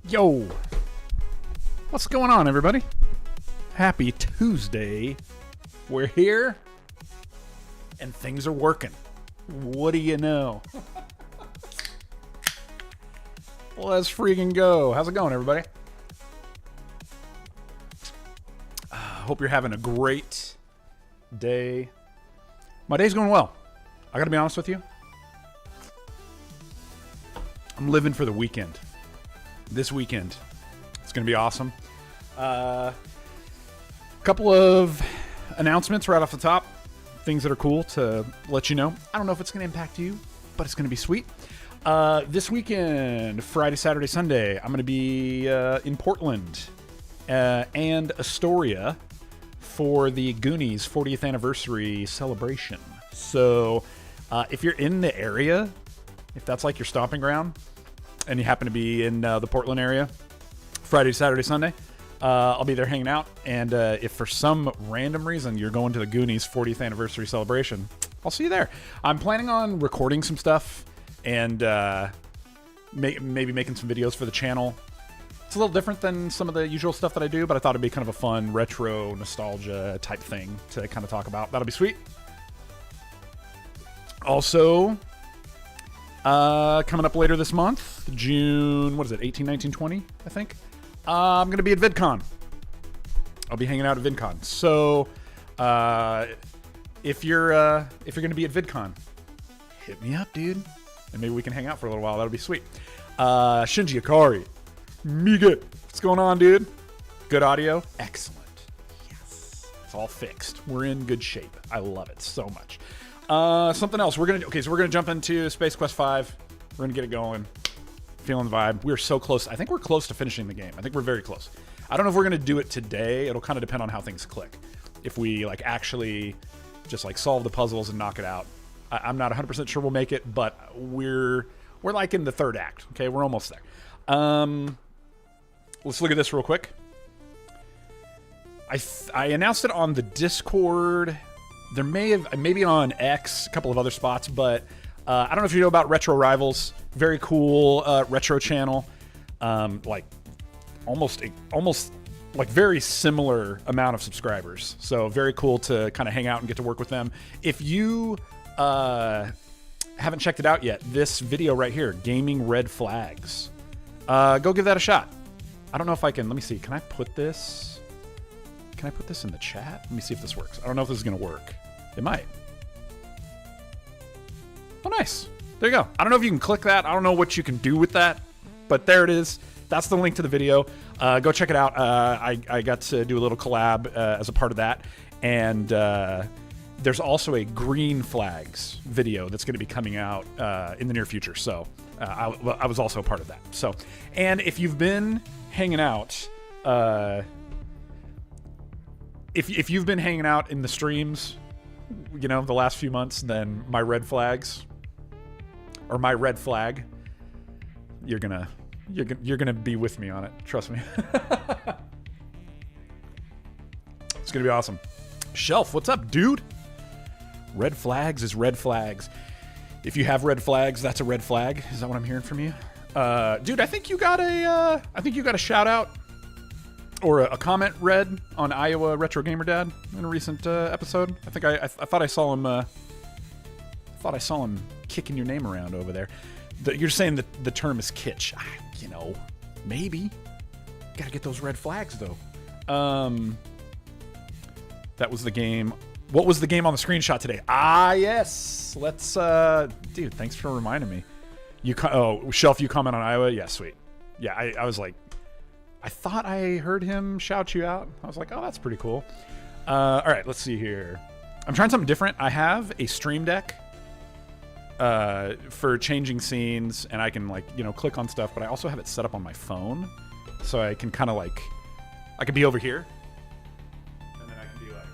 Yo, what's going on, everybody? Happy Tuesday. We're here, and things are working. What do you know? Let's freaking go. How's it going, everybody? Hope you're having a great day. My day's going well. I gotta be honest with you. I'm living for the weekend. This weekend. It's going to be awesome. Couple of announcements right off the top. Things that are cool to let you know. I don't know if it's going to impact you, but it's going to be sweet. This weekend, Friday, Saturday, Sunday, I'm going to be in Portland and Astoria for the Goonies 40th anniversary celebration. So if you're in the area, if that's like your stomping ground, and you happen to be in the Portland area, Friday, Saturday, Sunday, I'll be there hanging out. And if for some random reason you're going to the Goonies 40th anniversary celebration, I'll see you there. I'm planning on recording some stuff and maybe making some videos for the channel. It's a little different than some of the usual stuff that I do, but I thought it'd be kind of a fun retro nostalgia type thing to kind of talk about. That'll be sweet. Also, coming up later this month, June, 18, 19, 20, I think. I'm going to be at VidCon. I'll be hanging out at VidCon. So, if you're going to be at VidCon, hit me up, dude. And maybe we can hang out for a little while. That'll be sweet. Shinji Ikari. Miga. What's going on, dude? Good audio? Excellent. Yes. It's all fixed. We're in good shape. I love it so much. Something else. We're gonna jump into Space Quest 5. We're gonna get it going. Feeling the vibe. We're so close. I think we're close to finishing the game. I think we're very close. I don't know if we're gonna do it today. It'll kind of depend on how things click. If we actually just solve the puzzles and knock it out. I'm not 100% sure we'll make it, but we're in the third act. Okay, we're almost there. Let's look at this real quick. I announced it on the Discord. There maybe on X, a couple of other spots, but I don't know if you know about Retro Rivals. Very cool retro channel. Almost very similar amount of subscribers. So very cool to kind of hang out and get to work with them. If you haven't checked it out yet, this video right here, Gaming Red Flags, go give that a shot. I don't know if I can. Let me see. Can I put this? Can I put this in the chat? Let me see if this works. I don't know if this is going to work. It might. Oh, nice. There you go. I don't know if you can click that. I don't know what you can do with that, but there it is. That's the link to the video. Go check it out. I got to do a little collab as a part of that. And there's also a Green Flags video that's going to be coming out in the near future. So I was also a part of that. So, and if you've been hanging out... If you've been hanging out in the streams, the last few months, then my red flags, or my red flag, you're gonna be with me on it. Trust me. It's gonna be awesome. Shelf, what's up, dude? Red flags is red flags. If you have red flags, that's a red flag. Is that what I'm hearing from you, dude? I think you got a shout out. Or a comment read on Iowa Retro Gamer Dad in a recent episode. I think I thought I saw him. Kicking your name around over there. You're saying that the term is kitsch. Maybe. Gotta get those red flags though. That was the game. What was the game on the screenshot today? Ah, yes. Let's. Dude, thanks for reminding me. Shelf, you comment on Iowa? Yeah, sweet. Yeah, I was like. I thought I heard him shout you out. I was like, oh, that's pretty cool. All right, let's see here. I'm trying something different. I have a Stream Deck for changing scenes, and I can click on stuff, but I also have it set up on my phone, so I can kind of I could be over here. And then I can be like,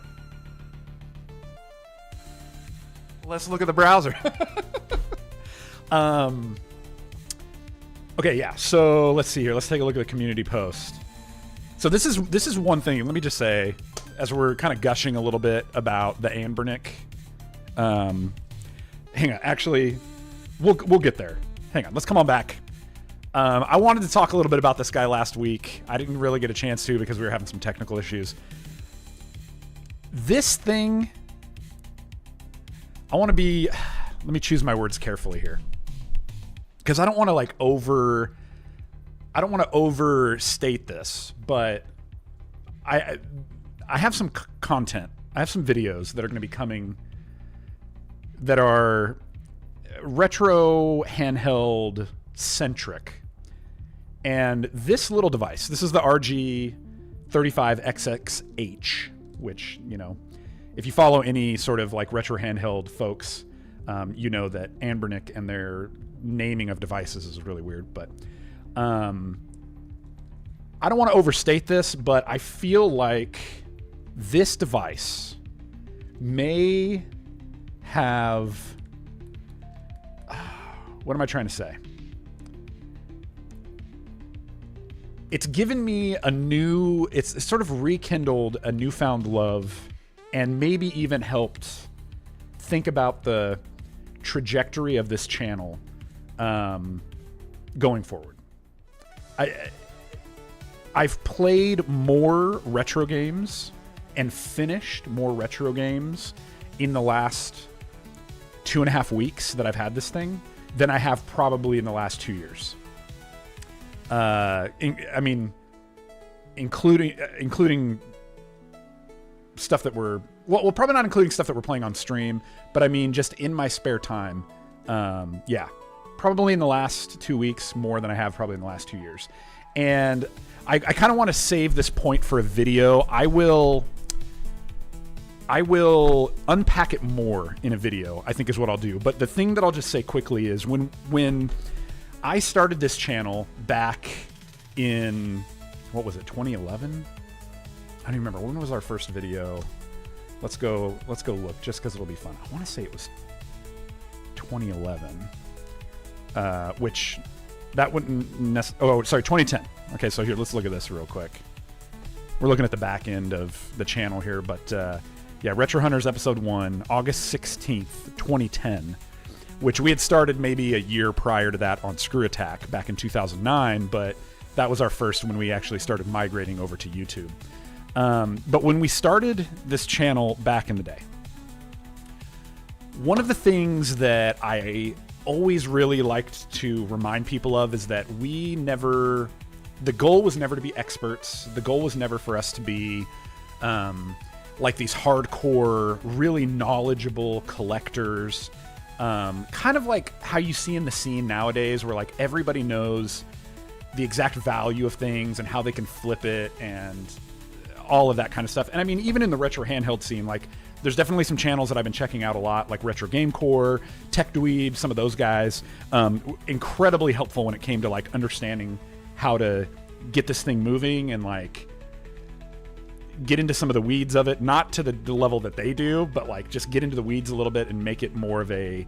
let's look at the browser. Okay, yeah. So let's see here. Let's take a look at the community post. So this is one thing. Let me just say, as we're kind of gushing a little bit about the Anbernic. Hang on. Actually, we'll get there. Hang on. Let's come on back. I wanted to talk a little bit about this guy last week. I didn't really get a chance to because we were having some technical issues. This thing, I want to be, let me choose my words carefully here. Because I don't want to overstate this, but I have some content. I have some videos that are going to be coming that are retro handheld centric. And this little device, this is the RG35XXH, which, you know, if you follow any sort of like retro handheld folks, you know that Anbernic and their naming of devices is really weird. But I don't want to overstate this, but I feel like this device may have... what am I trying to say? It's given me it's sort of rekindled a newfound love and maybe even helped think about the trajectory of this channel going forward. I've played more retro games and finished more retro games in the last 2.5 weeks that I've had this thing than I have probably in the last 2 years. Including stuff that we're probably not including stuff that we're playing on stream, but I mean just in my spare time. Yeah, probably in the last 2 weeks more than I have probably in the last 2 years. And I kind of want to save this point for a video. I will unpack it more in a video, I think is what I'll do. But the thing that I'll just say quickly is when I started this channel back in, what was it, 2011? I don't even remember. When was our first video? Let's go look, just because it'll be fun. I want to say it was 2011, which that wouldn't necessarily... Oh, sorry, 2010. Okay, so here, let's look at this real quick. We're looking at the back end of the channel here, but yeah, Retro Hunters Episode 1, August 16th, 2010, which we had started maybe a year prior to that on Screw Attack back in 2009, but that was our first when we actually started migrating over to YouTube. But when we started this channel back in the day, one of the things that I always really liked to remind people of is that the goal was never to be experts. The goal was never for us to be like these hardcore, really knowledgeable collectors. Kind of like how you see in the scene nowadays where like everybody knows the exact value of things and how they can flip it and all of that kind of stuff. And I mean, even in the retro handheld scene, like there's definitely some channels that I've been checking out a lot, like Retro Game Core, Tech Dweeb, some of those guys. Incredibly helpful when it came to like understanding how to get this thing moving and like get into some of the weeds of it, not to the level that they do, but like just get into the weeds a little bit and make it more of a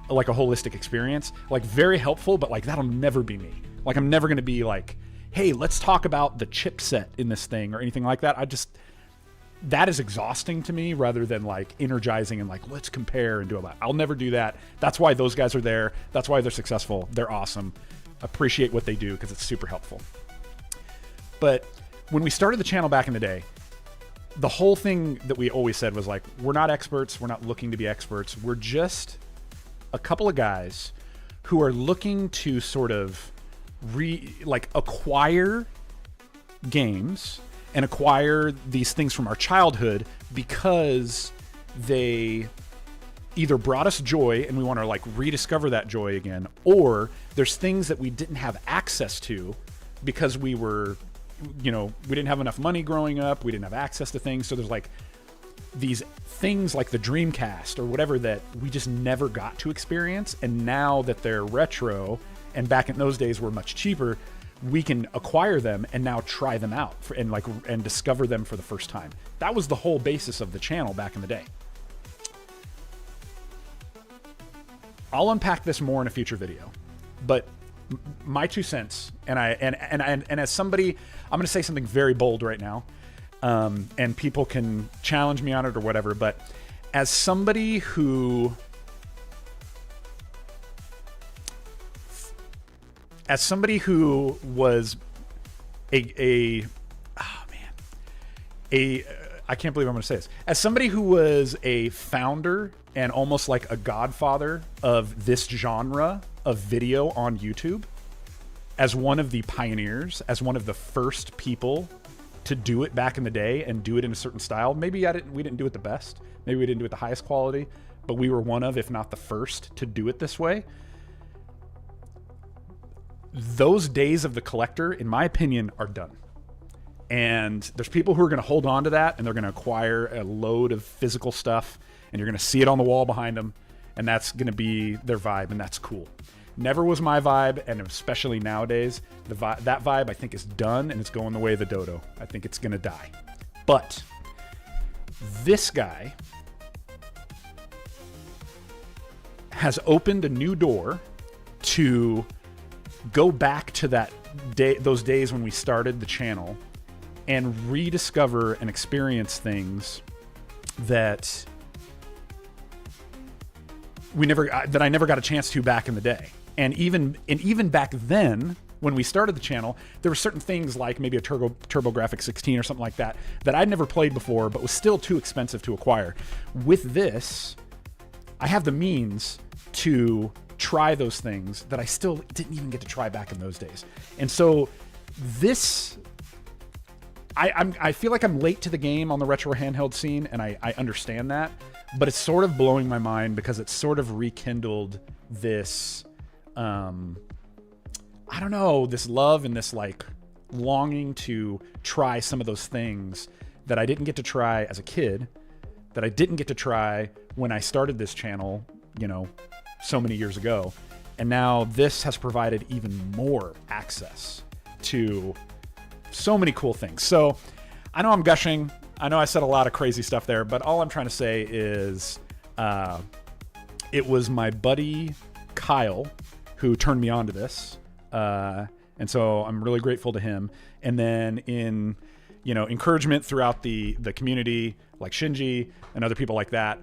like a holistic experience. Like very helpful, but like that'll never be me. Like I'm never going to be like, hey, let's talk about the chipset in this thing or anything like that. That is exhausting to me rather than like energizing and like, let's compare and do all that. I'll never do that. That's why those guys are there. That's why they're successful. They're awesome. Appreciate what they do because it's super helpful. But when we started the channel back in the day, the whole thing that we always said was like, we're not experts. We're not looking to be experts. We're just a couple of guys who are looking to sort of acquire games and acquire these things from our childhood because they either brought us joy and we want to like rediscover that joy again, or there's things that we didn't have access to because we didn't have enough money growing up. We didn't have access to things. So there's like these things like the Dreamcast or whatever that we just never got to experience. And now that they're retro and back in those days were much cheaper, we can acquire them and now try them out and discover them for the first time. That was the whole basis of the channel back in the day. I'll unpack this more in a future video, but my 2 cents, and as somebody, I'm going to say something very bold right now, and people can challenge me on it or whatever, but as somebody who was I can't believe I'm going to say this. As somebody who was a founder and almost like a godfather of this genre of video on YouTube, as one of the pioneers, as one of the first people to do it back in the day and do it in a certain style. Maybe we didn't do it the best. Maybe we didn't do it the highest quality, but we were one of, if not the first, to do it this way. Those days of the collector, in my opinion, are done. And there's people who are going to hold on to that, and they're going to acquire a load of physical stuff, and you're going to see it on the wall behind them, and that's going to be their vibe, and that's cool. Never was my vibe, and especially nowadays, that vibe I think is done, and it's going the way of the dodo. I think it's going to die. But this guy has opened a new door to go back to that day, those days when we started the channel, and rediscover and experience things that I never got a chance to back in the day. And even back then, when we started the channel, there were certain things like maybe a TurboGrafx 16 or something like that I'd never played before, but was still too expensive to acquire. With this, I have the means to try those things that I still didn't even get to try back in those days. And so this, I feel like I'm late to the game on the retro handheld scene, and I understand that, but it's sort of blowing my mind because it's sort of rekindled this, I don't know, this love and this like longing to try some of those things that I didn't get to try as a kid, that I didn't get to try when I started this channel, you know, so many years ago. And now this has provided even more access to so many cool things. So I know I'm gushing. I know I said a lot of crazy stuff there, but all I'm trying to say is it was my buddy Kyle who turned me on to this. And so I'm really grateful to him. And then in, you know, encouragement throughout the community, like Shinji and other people like that,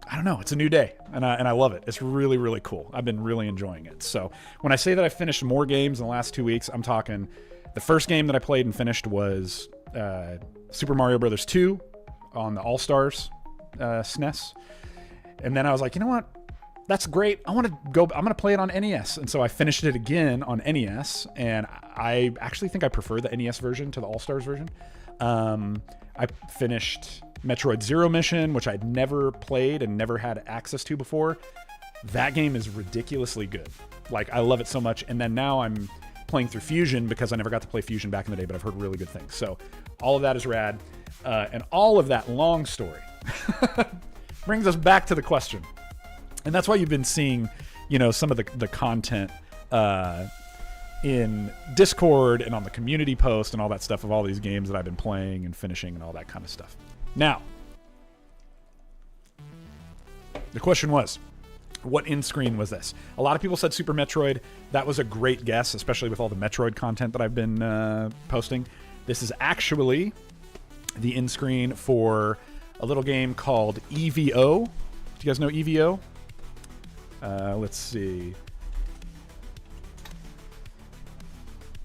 I don't know. It's a new day, and I love it. It's really, really cool. I've been really enjoying it. So when I say that I finished more games in the last 2 weeks, I'm talking the first game that I played and finished was Super Mario Brothers 2 on the All-Stars SNES. And then I was like, you know what? That's great. I'm going to play it on NES. And so I finished it again on NES, and I actually think I prefer the NES version to the All-Stars version. I finished Metroid Zero Mission, which I'd never played and never had access to before. That game is ridiculously good. Like, I love it so much. And then now I'm playing through Fusion because I never got to play Fusion back in the day, but I've heard really good things. So all of that is rad. And all of that long story brings us back to the question. And that's why you've been seeing, you know, some of the content in Discord and on the community post and all that stuff of all these games that I've been playing and finishing and all that kind of stuff. Now, the question was, what in-screen was this? A lot of people said Super Metroid. That was a great guess, especially with all the Metroid content that I've been posting. This is actually the in-screen for a little game called EVO. Do you guys know EVO? Let's see.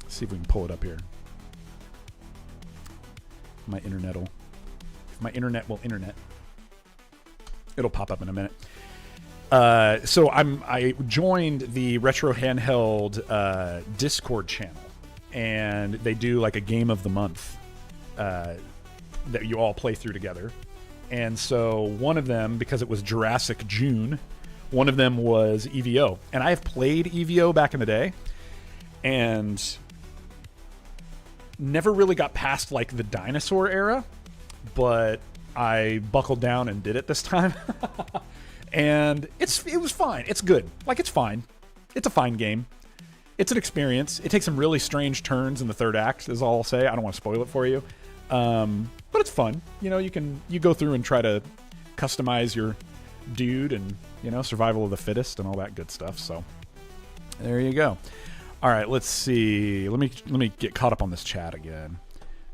See if we can pull it up here. My internet will internet. It'll pop up in a minute. So I joined the Retro Handheld Discord channel, and they do like a game of the month that you all play through together. And so one of them, because it was Jurassic June, one of them was EVO. And I have played EVO back in the day, and never really got past like the dinosaur era, but I buckled down and did it this time. And it was fine. It's good. Like, it's fine. It's a fine game. it's an experience. It takes some really strange turns in the third act, is all I'll say. I don't want to spoil it for you. But it's fun. You know, you go through and try to customize your dude and, you know, survival of the fittest and all that good stuff. So there you go. All right, let's see. Let me get caught up on this chat again.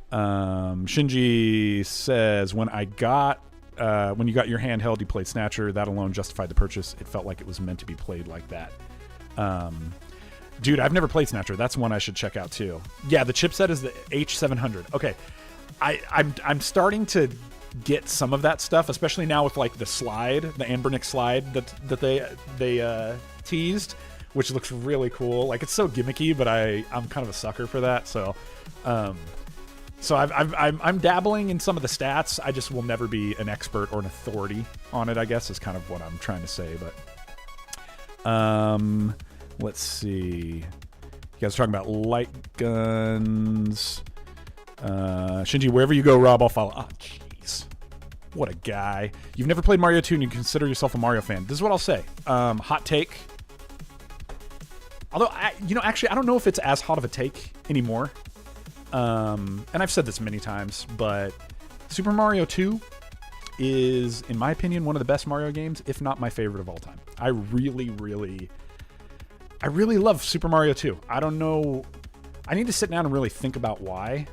Shinji says, when you got your handheld, you played Snatcher. That alone justified the purchase. It felt like it was meant to be played like that. Dude, I've never played Snatcher. That's one I should check out too. Yeah, the chipset is the H700. Okay, I'm starting to get some of that stuff, especially now with like the slide, the Anbernic slide that they teased, which looks really cool. Like, it's so gimmicky, but I'm kind of a sucker for that. So, I'm dabbling in some of the stats. I just will never be an expert or an authority on it, I guess, is kind of what I'm trying to say. But let's see. You guys are talking about light guns. Shinji, wherever you go, Rob, I'll follow. Oh, jeez. What a guy. You've never played Mario 2 and you consider yourself a Mario fan. This is what I'll say. Hot take. Although, actually, I don't know if it's as hot of a take anymore. And I've said this many times, but Super Mario 2 is, in my opinion, one of the best Mario games, if not my favorite of all time. I really love Super Mario 2. I don't know. I need to sit down and really think about why.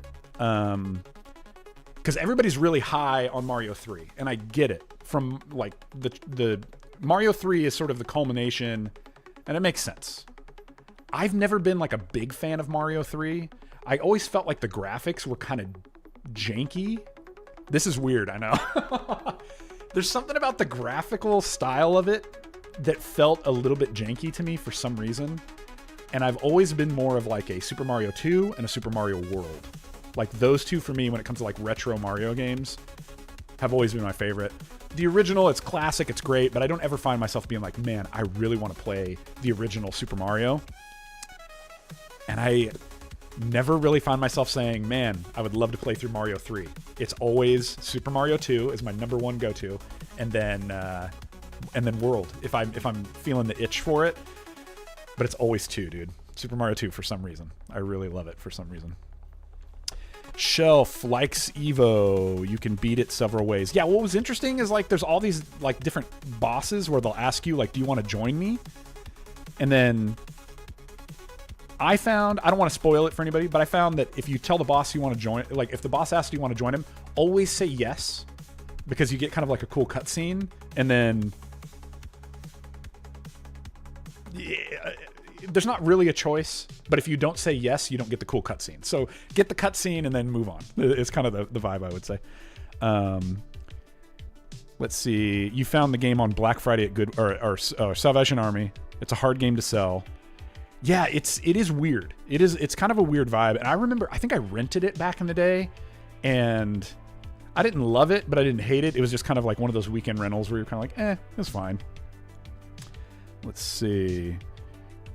Because everybody's really high on Mario 3, and I get it. From like the Mario 3 is sort of the culmination, and it makes sense. I've never been like a big fan of Mario 3. I always felt like the graphics were kind of janky. This is weird, I know. There's something about the graphical style of it that felt a little bit janky to me for some reason. And I've always been more of like a Super Mario 2 and a Super Mario World. Like, those two for me, when it comes to like retro Mario games, have always been my favorite. The original, it's classic, it's great, but I don't ever find myself being like, man, I really want to play the original Super Mario. And I never really find myself saying, man, I would love to play through Mario 3. It's always Super Mario 2 is my number one go-to, and then World if I'm feeling the itch for it. But it's always 2, dude. Super Mario 2 for some reason. I really love it for some reason. Shelf likes Evo. You can beat it several ways. Yeah, what was interesting is like there's all these like different bosses where they'll ask you like, do you want to join me? And then I found, I don't want to spoil it for anybody, but I found that if you tell the boss you want to join, like if the boss asks you want to join him, always say yes, because you get kind of like a cool cutscene, and then there's not really a choice, but if you don't say yes, you don't get the cool cutscene. So get the cutscene and then move on. It's kind of the vibe, I would say. Let's see. You found the game on Black Friday at Good or Salvation Army. It's a hard game to sell. Yeah, it is weird. It's kind of a weird vibe. And I remember, I think I rented it back in the day, and I didn't love it, but I didn't hate it. It was just kind of like one of those weekend rentals where you're kind of like, it's fine. Let's see.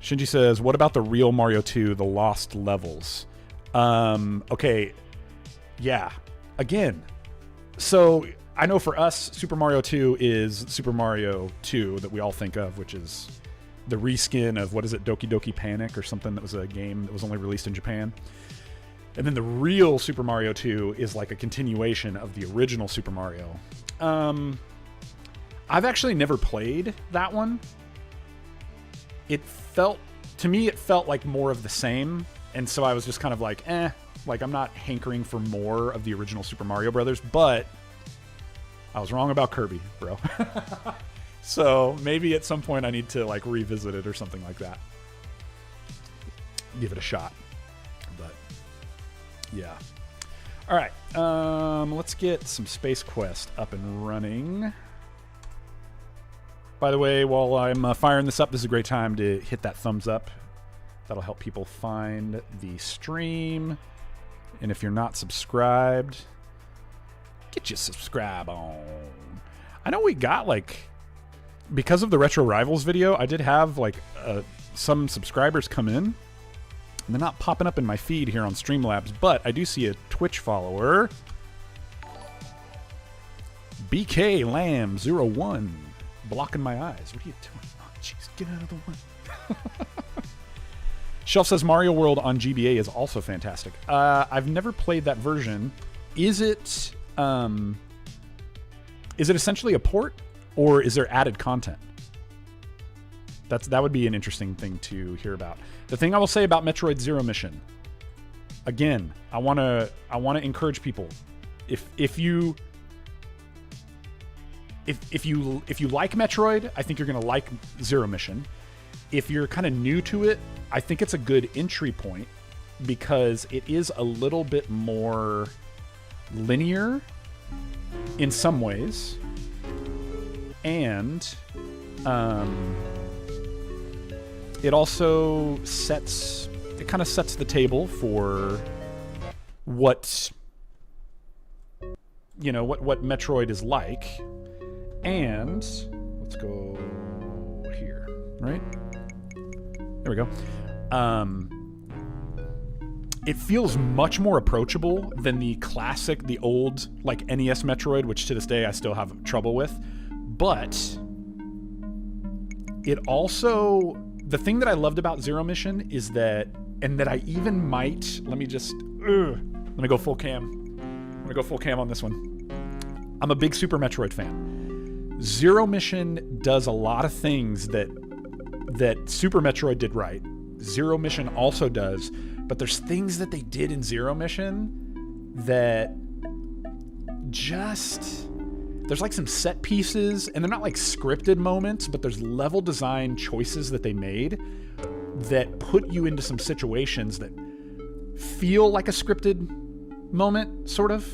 Shinji says, what about the real Mario 2, the lost levels? Okay. Yeah. Again. So I know for us, Super Mario 2 is Super Mario 2 that we all think of, which is the reskin of, what is it, Doki Doki Panic or something, that was a game that was only released in Japan. And then the real Super Mario 2 is like a continuation of the original Super Mario. I've actually never played that one. To me, it felt like more of the same. And so I was just kind of like, like I'm not hankering for more of the original Super Mario Brothers, but I was wrong about Kirby, bro. So maybe at some point I need to like revisit it or something like that. Give it a shot. But yeah. All right. Let's get some Space Quest up and running. By the way, while I'm firing this up, this is a great time to hit that thumbs up. That'll help people find the stream. And if you're not subscribed, get your subscribe on. I know we got like, because of the Retro Rivals video, I did have like some subscribers come in. And they're not popping up in my feed here on Streamlabs, but I do see a Twitch follower. BK Lamb 01. Blocking my eyes. What are you doing? Oh, jeez, get out of the way. Shelf says Mario World on GBA is also fantastic. I've never played that version. Is it essentially a port, or is there added content? That would be an interesting thing to hear about. The thing I will say about Metroid Zero Mission, again, I want to encourage people, if you like Metroid, I think you're going to like Zero Mission. If you're kind of new to it, I think it's a good entry point because it is a little bit more linear in some ways, and it also kind of sets the table for what Metroid is like. And let's go here, right? There we go. It feels much more approachable than the old like NES Metroid, which to this day I still have trouble with. But it also, the thing that I loved about Zero Mission is that, and that I even might, let me go full cam. I'm gonna go full cam on this one. I'm a big Super Metroid fan. Zero Mission does a lot of things that Super Metroid did right. Zero Mission also does, but there's things that they did in Zero Mission that there's like some set pieces, and they're not like scripted moments, but there's level design choices that they made that put you into some situations that feel like a scripted moment, sort of.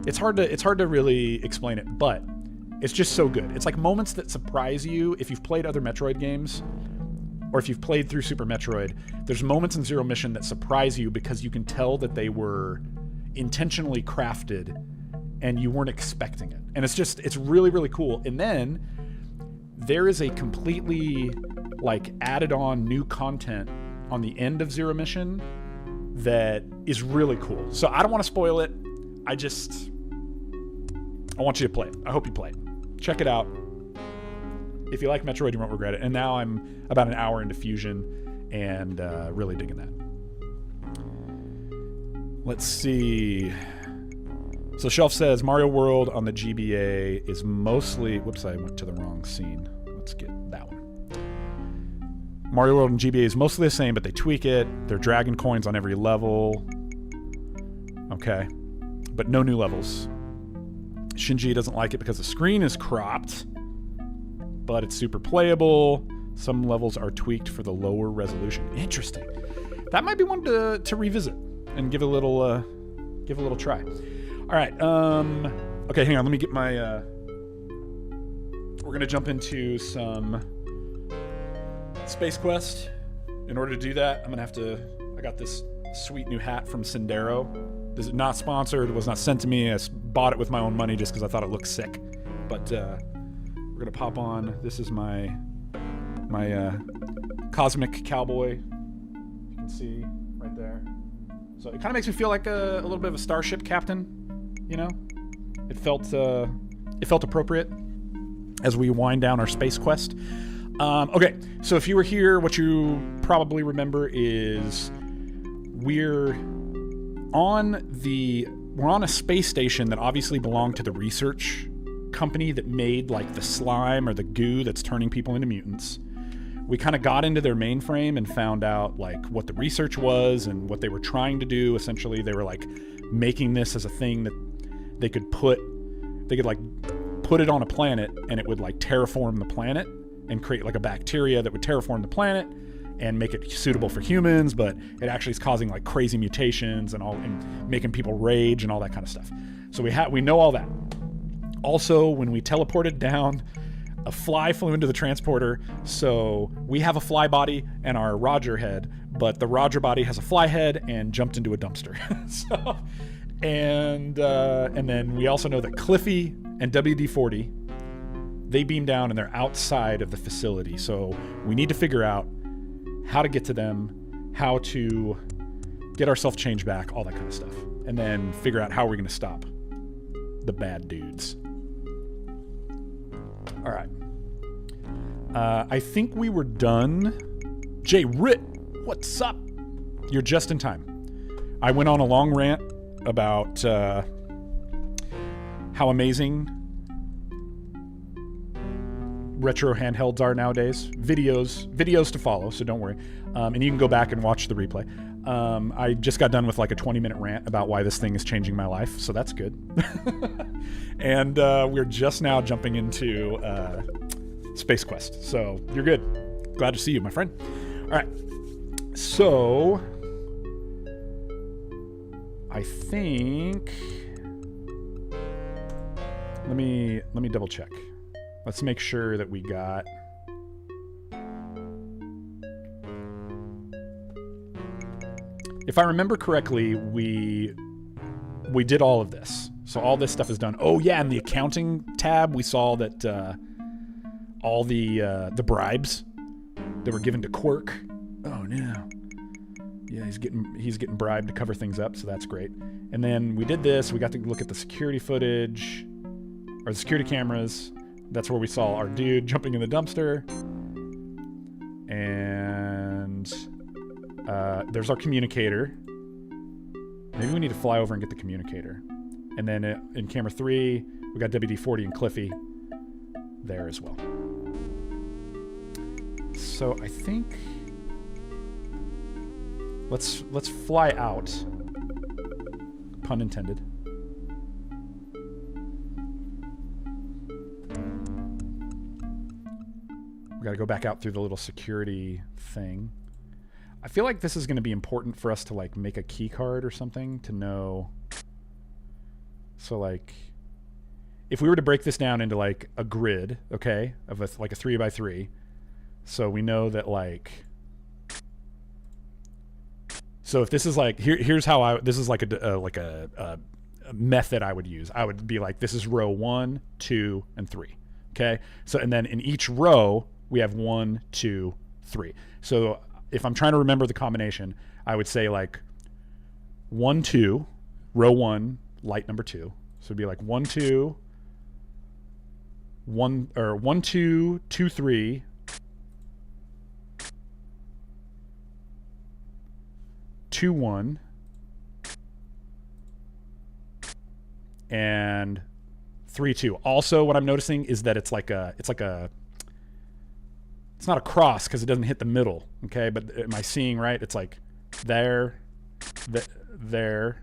It's hard to really explain it, but it's just so good. It's like moments that surprise you. If you've played other Metroid games, or if you've played through Super Metroid, there's moments in Zero Mission that surprise you because you can tell that they were intentionally crafted and you weren't expecting it. And it's really, really cool. And then there is a completely like added on new content on the end of Zero Mission that is really cool. So I don't want to spoil it. I want you to play it. I hope you play it. Check it out. If you like Metroid, you won't regret it. And now I'm about an hour into Fusion and really digging that. Let's see. So Shelf says Mario World on the GBA is mostly... Whoops, I went to the wrong scene. Let's get that one. Mario World and GBA is mostly the same, but they tweak it. There are dragon coins on every level. Okay. But no new levels. Shinji doesn't like it because the screen is cropped, but it's super playable. Some levels are tweaked for the lower resolution. Interesting. That might be one to revisit and give a little try. All right. Okay, hang on. Let me get my... We're going to jump into some Space Quest. In order to do that, I'm going to have to... I got this sweet new hat from Sendero. This is not sponsored. It was not sent to me. I bought it with my own money just because I thought it looked sick. But we're going to pop on. This is my Cosmic Cowboy. You can see right there. So it kind of makes me feel like a little bit of a starship captain. You know, it felt appropriate as we wind down our Space Quest. Okay, so if you were here, what you probably remember is we're on a space station that obviously belonged to the research company that made like the slime or the goo that's turning people into mutants. We kind of got into their mainframe and found out like what the research was and what they were trying to do. Essentially, they were like making this as a thing that they could put it on a planet and it would like terraform the planet and create like a bacteria that would terraform the planet and make it suitable for humans, but it actually is causing like crazy mutations and making people rage and all that kind of stuff. So we know all that. Also, when we teleported down, a fly flew into the transporter, so we have a fly body and our Roger head, but the Roger body has a fly head and jumped into a dumpster. And then we also know that Cliffy and WD-40, they beam down and they're outside of the facility. So we need to figure out how to get to them, how to get ourselves changed back, all that kind of stuff. And then figure out how we're going to stop the bad dudes. All right. I think we were done. Jay Ritt, What's up? You're just in time. I went on a long rant about how amazing retro handhelds are nowadays. Videos to follow, so don't worry. And you can go back and watch the replay. I just got done with like a 20-minute rant about why this thing is changing my life, so that's good. And we're just now jumping into Space Quest, so you're good. Glad to see you, my friend. All right, so I think let me double check. Let's make sure that we got. If I remember correctly, we did all of this. So all this stuff is done. Oh yeah, in the accounting tab, we saw that all the bribes that were given to Quirk. Oh no. Yeah, he's getting bribed to cover things up, so that's great. And then we did this. We got to look at the security footage, or the security cameras. That's where we saw our dude jumping in the dumpster. And there's our communicator. Maybe we need to fly over and get the communicator. And then in camera 3, we got WD-40 and Cliffy there as well. So I think let's fly out. Pun intended. We got to go back out through the little security thing. I feel like this is going to be important for us to like make a key card or something to know. So like, if we were to break this down into like a grid, okay, of like a 3x3, so we know that like, so if this is like, here's how this is like a method I would use. I would be like, this is row 1, 2, and 3. Okay. So, and then in each row we have 1, 2, 3. So if I'm trying to remember the combination, I would say like 1, 2, row 1, light number 2. So it'd be like 1, 2, 1, or 1, 2, 2, 3, 2, 1, and 3, 2. Also, what I'm noticing is that it's not a cross because it doesn't hit the middle. Okay, but am I seeing right? It's like there, there,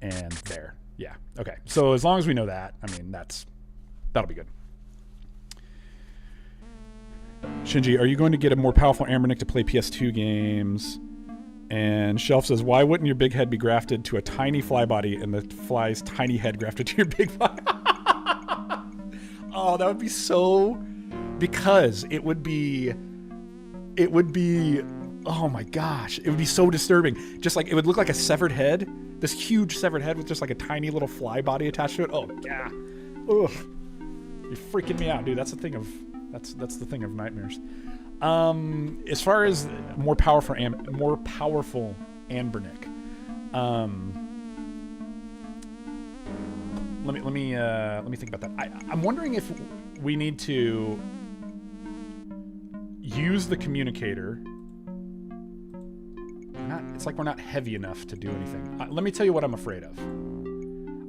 and there. Yeah. Okay. So as long as we know that, I mean, that'll be good. Shinji, are you going to get a more powerful Anbernic to play PS2 games? And Shelf says, why wouldn't your big head be grafted to a tiny fly body and the fly's tiny head grafted to your big body? Oh, that would be so... Because it would be... Oh my gosh. It would be so disturbing. Just like, it would look like a severed head. This huge severed head with just like a tiny little fly body attached to it. Oh, yeah. Ugh. You're freaking me out, dude. That's the thing of... That's the thing of nightmares. As far as more powerful Anbernic, let me think about that. I'm wondering if we need to use the communicator. It's like we're not heavy enough to do anything. Let me tell you what I'm afraid of.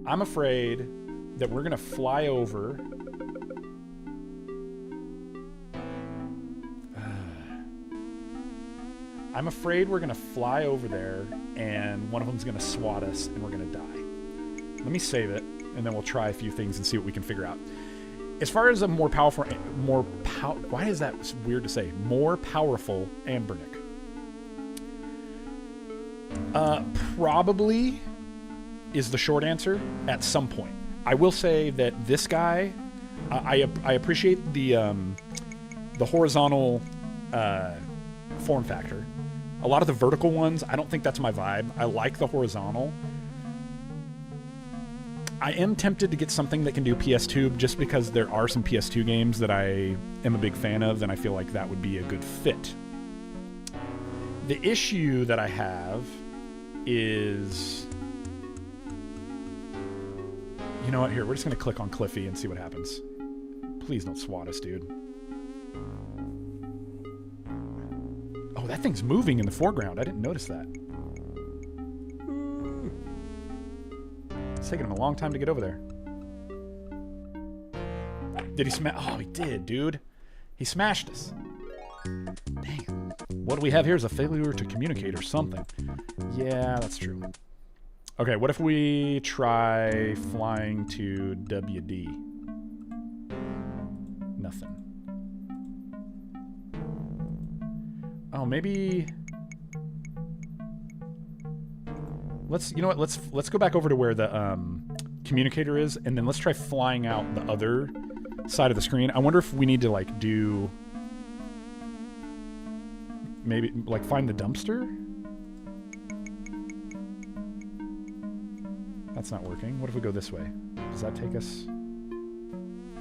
I'm afraid that we're gonna fly over. I'm afraid we're going to fly over there and one of them's going to swat us and we're going to die. Let me save it and then we'll try a few things and see what we can figure out. As far as a why is that weird to say? More powerful Anbernic. Probably is the short answer at some point. I will say that this guy, I appreciate the horizontal form factor. A lot of the vertical ones, I don't think that's my vibe. I like the horizontal. I am tempted to get something that can do PS2 just because there are some PS2 games that I am a big fan of, and I feel like that would be a good fit. The issue that I have is... You know what? Here, we're just going to click on Cliffy and see what happens. Please don't swat us, dude. Oh, that thing's moving in the foreground. I didn't notice that. It's taking him a long time to get over there. Did he smash? Oh, he did, dude. He smashed us. Dang it. What do we have here is a failure to communicate or something. Yeah, that's true. Okay, what if we try flying to WD? Nothing. Oh, maybe... You know what? Let's go back over to where the communicator is, and then let's try flying out the other side of the screen. I wonder if we need to like do maybe like find the dumpster. That's not working. What if we go this way? Does that take us?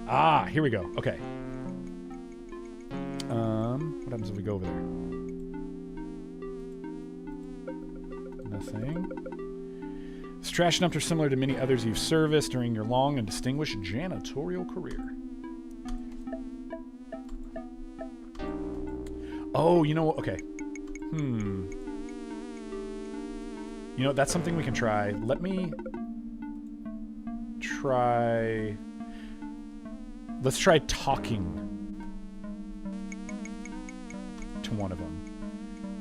Ah, here we go. Okay. What happens if we go over there? Nothing. This trash dumpster is similar to many others you've serviced during your long and distinguished janitorial career. Oh, you know what? Okay. You know, that's something we can try. Let me try... Let's try talking to one of them.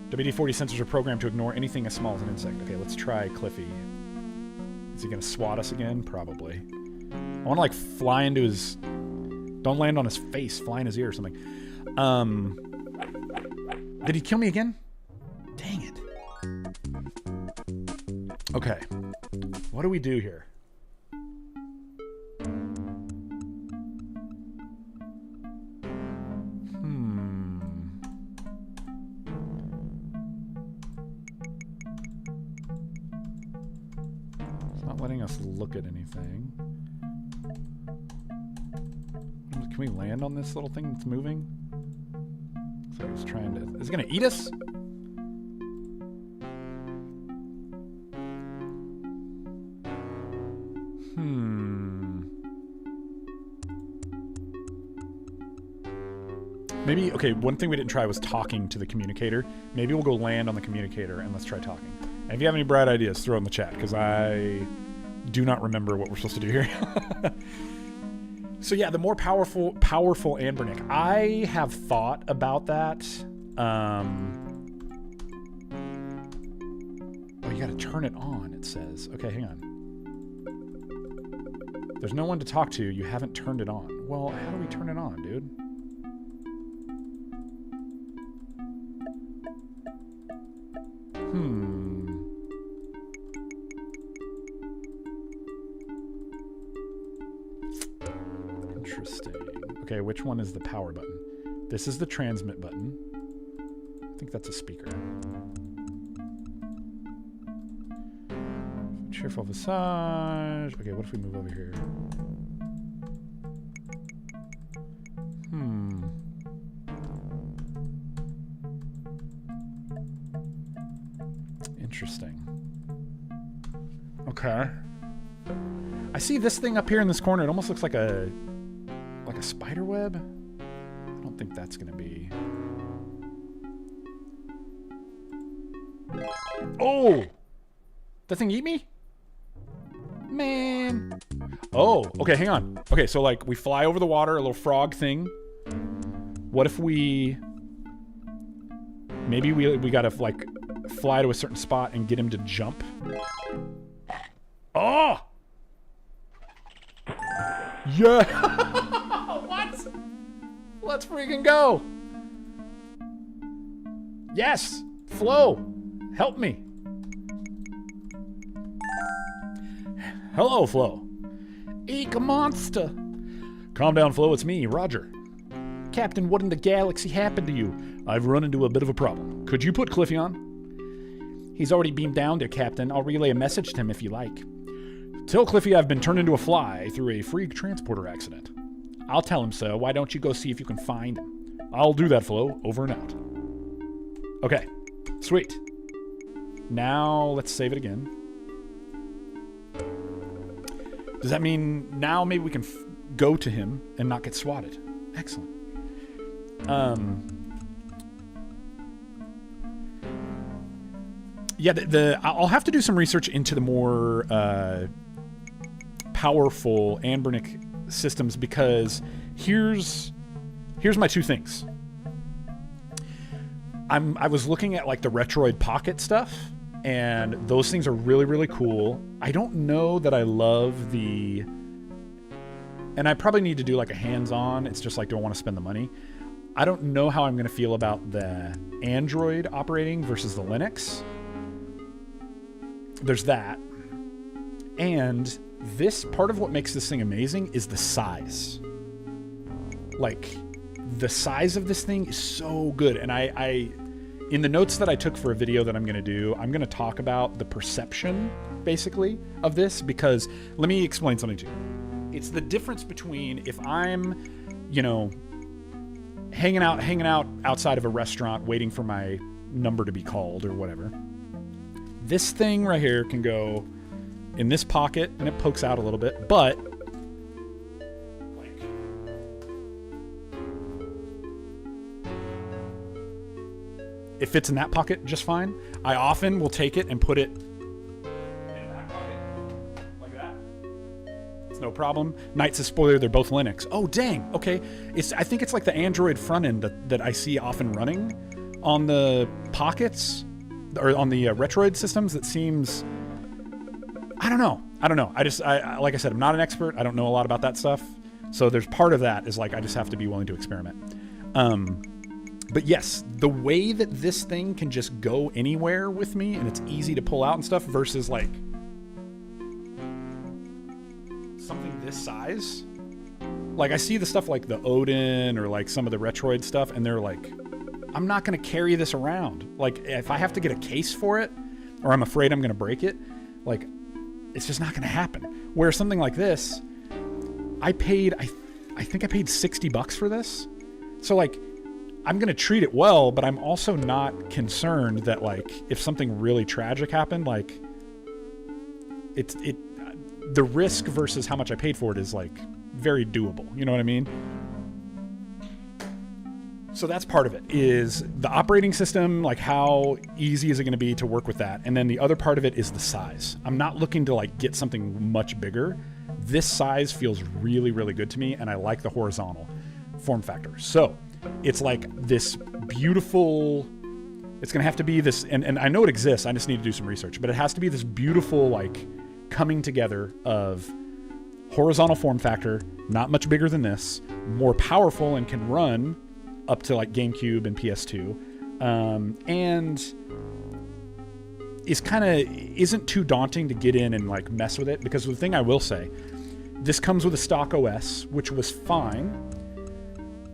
WD-40 sensors are programmed to ignore anything as small as an insect. Okay, let's try Cliffy. Is he gonna swat us again? Probably. I wanna like fly into his... Don't land on his face, fly in his ear or something. Did he kill me again? Dang it. Okay. What do we do here? Letting us look at anything. Can we land on this little thing that's moving? Looks like it's trying to... Is it gonna eat us? Maybe, okay, one thing we didn't try was talking to the communicator. Maybe we'll go land on the communicator and let's try talking. And if you have any bright ideas, throw in the chat, because I do not remember what we're supposed to do here. So yeah, the more powerful Anbernic. I have thought about that. Oh, you gotta turn it on, it says. Okay, hang on. There's no one to talk to. You haven't turned it on. Well, how do we turn it on, dude? Interesting. Okay, which one is the power button? This is the transmit button. I think that's a speaker. Cheerful visage. Okay, what if we move over here? Interesting. Okay. I see this thing up here in this corner. It almost looks like a spider web. I don't think that's gonna be... Oh! That thing eat me? Man. Oh, okay, hang on. Okay, so like we fly over the water, a little frog thing. What if we... Maybe we gotta like fly to a certain spot and get him to jump. Oh! Yeah! What? Let's freaking go! Yes! Flo! Help me! Hello, Flo. Eek, a monster! Calm down, Flo. It's me, Roger. Captain, what in the galaxy happened to you? I've run into a bit of a problem. Could you put Cliffy on? He's already beamed down there, Captain. I'll relay a message to him if you like. Tell Cliffy I've been turned into a fly through a freak transporter accident. I'll tell him so. Why don't you go see if you can find him? I'll do that, Flo. Over and out. Okay. Sweet. Now, let's save it again. Does that mean now maybe we can go to him and not get swatted? Excellent. Yeah, I'll have to do some research into the more powerful Anbernic systems, because here's my two things. I was looking at like the Retroid Pocket stuff, and those things are really, really cool. I don't know that I love and I probably need to do like a hands-on. It's just like, do I want to spend the money? I don't know how I'm going to feel about the Android operating versus the Linux. There's that. And this part of what makes this thing amazing is the size. Like, the size of this thing is so good. And I in the notes that I took for a video that I'm going to do, I'm going to talk about the perception, basically, of this, because let me explain something to you. It's the difference between if I'm, you know, hanging out outside of a restaurant waiting for my number to be called or whatever. This thing right here can go in this pocket and it pokes out a little bit, but like, it fits in that pocket just fine. I often will take it and put it in that pocket like that. It's no problem. Knights of Spoiler, they're both Linux. Oh, dang. Okay. I think it's like the Android front end that I see often running on the pockets or on the Retroid systems. That seems, I don't know. I like I said, I'm not an expert. I don't know a lot about that stuff. So there's part of that is like, I just have to be willing to experiment. But yes, the way that this thing can just go anywhere with me and it's easy to pull out and stuff versus like something this size. Like I see the stuff like the Odin or like some of the Retroid stuff, and they're like, I'm not going to carry this around. Like if I have to get a case for it, or I'm afraid I'm going to break it, like it's just not going to happen. Where something like this, I think I paid $60 for this. So like, I'm going to treat it well, but I'm also not concerned that like if something really tragic happened, like the risk versus how much I paid for it is like very doable. You know what I mean? So that's part of it, is the operating system, like how easy is it going to be to work with that? And then the other part of it is the size. I'm not looking to like get something much bigger. This size feels really, really good to me, and I like the horizontal form factor. So it's like this beautiful, it's going to have to be this, and I know it exists, I just need to do some research, but it has to be this beautiful like coming together of horizontal form factor, not much bigger than this, more powerful and can run up to like GameCube and PS2, and isn't too daunting to get in and like mess with it. Because the thing I will say, this comes with a stock OS, which was fine.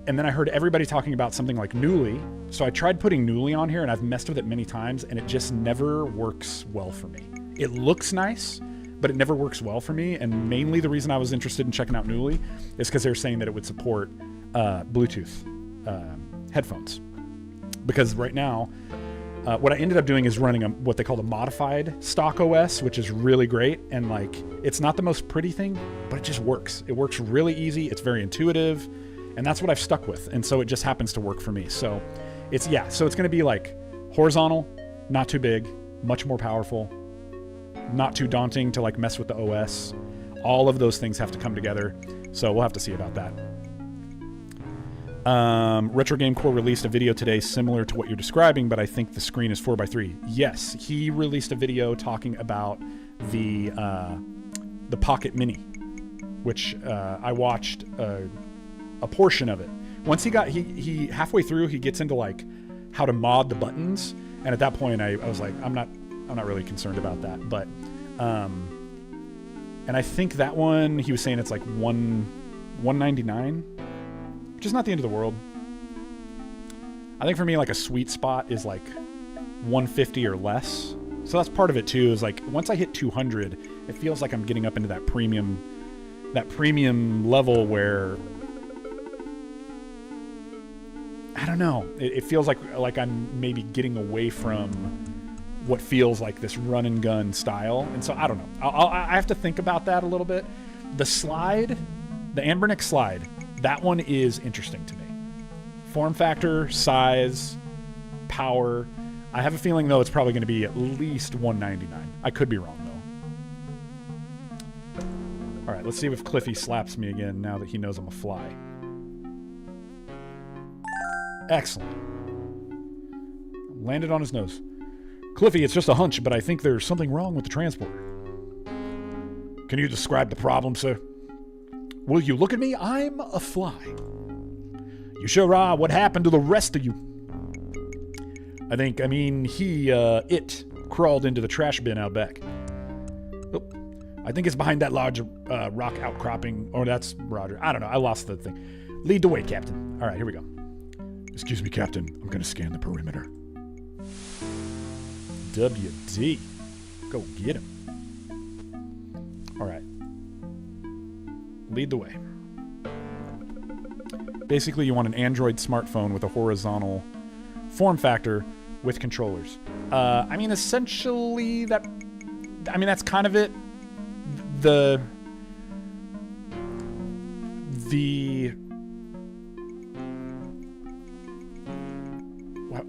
And then I heard everybody talking about something like Newly. So I tried putting Newly on here, and I've messed with it many times, and it just never works well for me. It looks nice, but it never works well for me. And mainly the reason I was interested in checking out Newly is because they were saying that it would support Bluetooth headphones. Because right now, what I ended up doing is running what they call a modified stock OS, which is really great. And like, it's not the most pretty thing, but it just works. It works really easy. It's very intuitive. And that's what I've stuck with. And so it just happens to work for me. So it's going to be like horizontal, not too big, much more powerful, not too daunting to like mess with the OS. All of those things have to come together. So we'll have to see about that. Retro Game Core released a video today similar to what you're describing, but I think the screen is 4:3. Yes, he released a video talking about the Pocket Mini, which I watched a portion of it. Once he halfway through, he gets into like how to mod the buttons, and at that point I was like, I'm not really concerned about that. But and I think that one, he was saying it's like $199, which is not the end of the world. I think for me, like a sweet spot is like $150 or less. So that's part of it too, is like once I hit 200, it feels like I'm getting up into that premium level where, I don't know, it feels like I'm maybe getting away from what feels like this run and gun style. And so I don't know. I have to think about that a little bit. The slide, the Anbernic slide, that one is interesting to me. Form factor, size, power. I have a feeling, though, it's probably going to be at least $199. I could be wrong, though. All right, let's see if Cliffy slaps me again now that he knows I'm a fly. Excellent. Landed on his nose. Cliffy, it's just a hunch, but I think there's something wrong with the transporter. Can you describe the problem, sir? Will you look at me? I'm a fly. You sure are. What happened to the rest of you? It crawled into the trash bin out back. Oh, I think it's behind that large rock outcropping. Or that's Roger. I don't know. I lost the thing. Lead the way, Captain. All right, here we go. Excuse me, Captain. I'm going to scan the perimeter. WD. Go get him. All right. Lead the way. Basically, you want an Android smartphone with a horizontal form factor with controllers. Essentially, that's kind of it.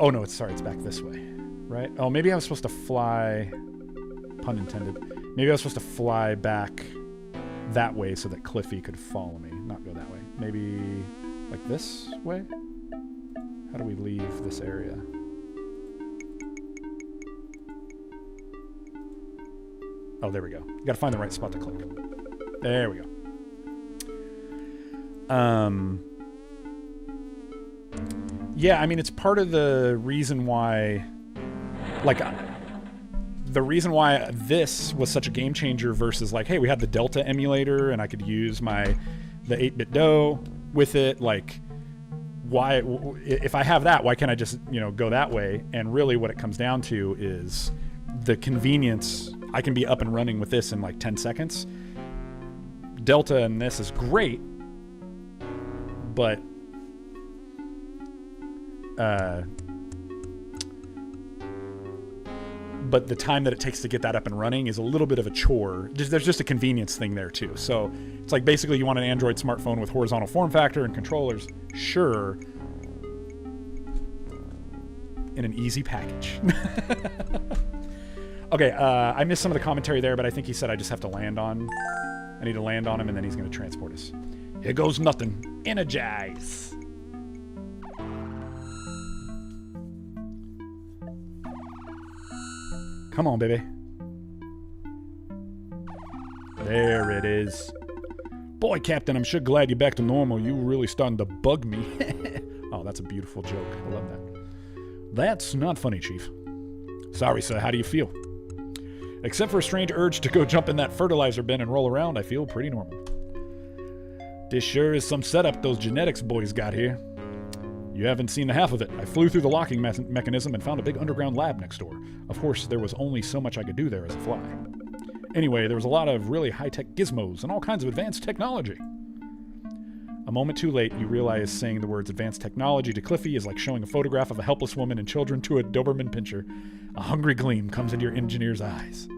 Oh, no, it's back this way, right? Oh, maybe I was supposed to fly, pun intended. Maybe I was supposed to fly back that way so that Cliffy could follow me, not go that way. Maybe like this way? How do we leave this area? Oh, there we go. You gotta find the right spot to click. There we go. Yeah, it's part of the reason why, the reason why this was such a game changer versus hey, we had the Delta emulator and I could use the 8-bit DOE with it. Why, if I have that, why can't I just, go that way? And really what it comes down to is the convenience. I can be up and running with this in 10 seconds. Delta and this is great, but the time that it takes to get that up and running is a little bit of a chore. There's just a convenience thing there too. So it's basically you want an Android smartphone with horizontal form factor and controllers. Sure. In an easy package. Okay, I missed some of the commentary there, but I think he said I just have to land on... I need to land on him, and then he's going to transport us. Here goes nothing. Energize. Come on, baby. There it is. Boy, Captain, I'm sure glad you're back to normal. You really starting to bug me. Oh, that's a beautiful joke. I love that. That's not funny, Chief. Sorry, sir. How do you feel? Except for a strange urge to go jump in that fertilizer bin and roll around, I feel pretty normal. This sure is some setup those genetics boys got here. You haven't seen the half of it. I flew through the locking mechanism and found a big underground lab next door. Of course, there was only so much I could do there as a fly. Anyway, there was a lot of really high-tech gizmos and all kinds of advanced technology. A moment too late, you realize saying the words advanced technology to Cliffy is like showing a photograph of a helpless woman and children to a Doberman Pinscher. A hungry gleam comes into your engineer's eyes.